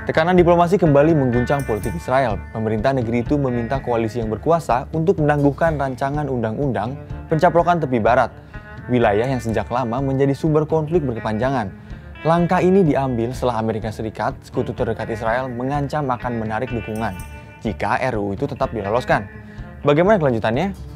Tekanan diplomasi kembali mengguncang politik Israel. Pemerintah negeri itu meminta koalisi yang berkuasa untuk menangguhkan rancangan undang-undang pencaplokan tepi barat, wilayah yang sejak lama menjadi sumber konflik berkepanjangan. Langkah ini diambil setelah Amerika Serikat, sekutu terdekat Israel, mengancam akan menarik dukungan jika RUU itu tetap diloloskan. Bagaimana kelanjutannya?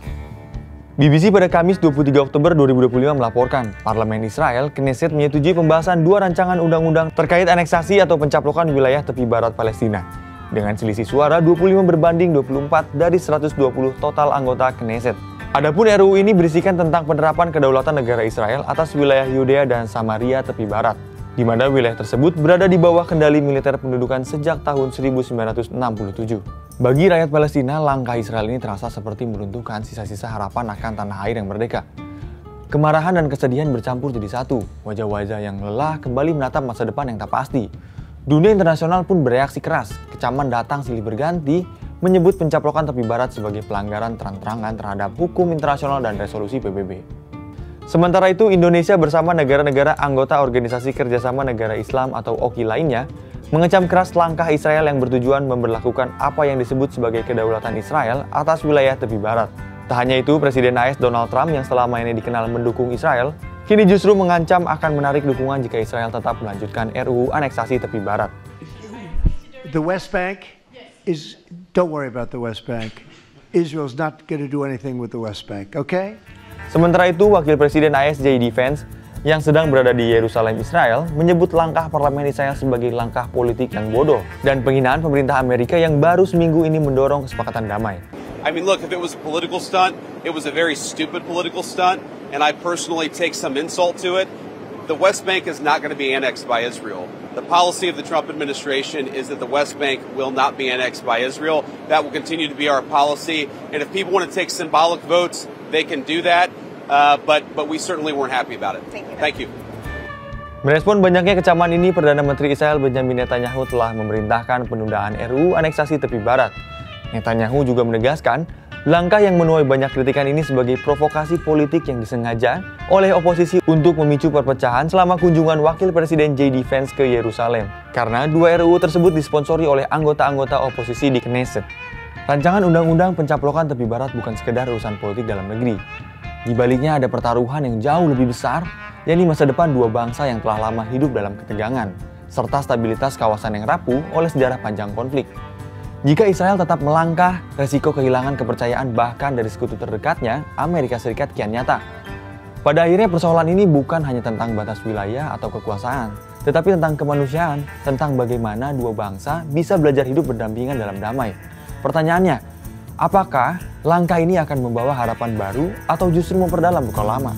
BBC pada Kamis 23 Oktober 2025 melaporkan, Parlemen Israel, Knesset, menyetujui pembahasan dua rancangan undang-undang terkait aneksasi atau pencaplokan wilayah tepi barat Palestina. Dengan selisih suara 25 berbanding 24 dari 120 total anggota Knesset. Adapun RUU ini berisikan tentang penerapan kedaulatan negara Israel atas wilayah Yudea dan Samaria tepi barat, di mana wilayah tersebut berada di bawah kendali militer pendudukan sejak tahun 1967. Bagi rakyat Palestina, langkah Israel ini terasa seperti meruntuhkan sisa-sisa harapan akan tanah air yang merdeka. Kemarahan dan kesedihan bercampur jadi satu, wajah-wajah yang lelah kembali menatap masa depan yang tak pasti. Dunia internasional pun bereaksi keras, kecaman datang silih berganti, menyebut pencaplokan tepi barat sebagai pelanggaran terang-terangan terhadap hukum internasional dan resolusi PBB. Sementara itu, Indonesia bersama negara-negara anggota Organisasi Kerjasama Negara Islam atau OKI lainnya mengecam keras langkah Israel yang bertujuan memberlakukan apa yang disebut sebagai kedaulatan Israel atas wilayah tepi barat. Tak hanya itu, Presiden AS Donald Trump yang selama ini dikenal mendukung Israel, kini justru mengancam akan menarik dukungan jika Israel tetap melanjutkan RUU aneksasi tepi barat. The West Bank is, don't worry about the West Bank. Israel's not going to do anything with the West Bank, okay? Sementara itu, Wakil Presiden AS JD Vance yang sedang berada di Yerusalem, Israel, menyebut langkah parlemen Israel sebagai langkah politik yang bodoh dan penghinaan pemerintah Amerika yang baru seminggu ini mendorong kesepakatan damai. I mean, look, if it was a political stunt, it was a very stupid political stunt, and I personally take some insult to it. The West Bank is not going to be annexed by Israel. The policy of the Trump administration is that the West Bank will not be annexed by Israel. That will continue to be our policy, and if people want to take symbolic votes, they can do that. But we certainly weren't happy about it. Thank you. Merespon banyaknya kecaman ini, Perdana Menteri Israel Benjamin Netanyahu telah memerintahkan penundaan RUU aneksasi tepi barat. Netanyahu juga menegaskan, langkah yang menuai banyak kritikan ini sebagai provokasi politik yang disengaja oleh oposisi untuk memicu perpecahan selama kunjungan Wakil Presiden JD Vance ke Yerusalem. Karena dua RUU tersebut disponsori oleh anggota-anggota oposisi di Knesset. Rancangan undang-undang pencaplokan tepi barat bukan sekedar urusan politik dalam negeri. Di baliknya ada pertaruhan yang jauh lebih besar, yakni masa depan dua bangsa yang telah lama hidup dalam ketegangan, serta stabilitas kawasan yang rapuh oleh sejarah panjang konflik. Jika Israel tetap melangkah, resiko kehilangan kepercayaan bahkan dari sekutu terdekatnya, Amerika Serikat kian nyata. Pada akhirnya persoalan ini bukan hanya tentang batas wilayah atau kekuasaan, tetapi tentang kemanusiaan, tentang bagaimana dua bangsa bisa belajar hidup berdampingan dalam damai. Pertanyaannya, apakah langkah ini akan membawa harapan baru atau justru memperdalam luka lama?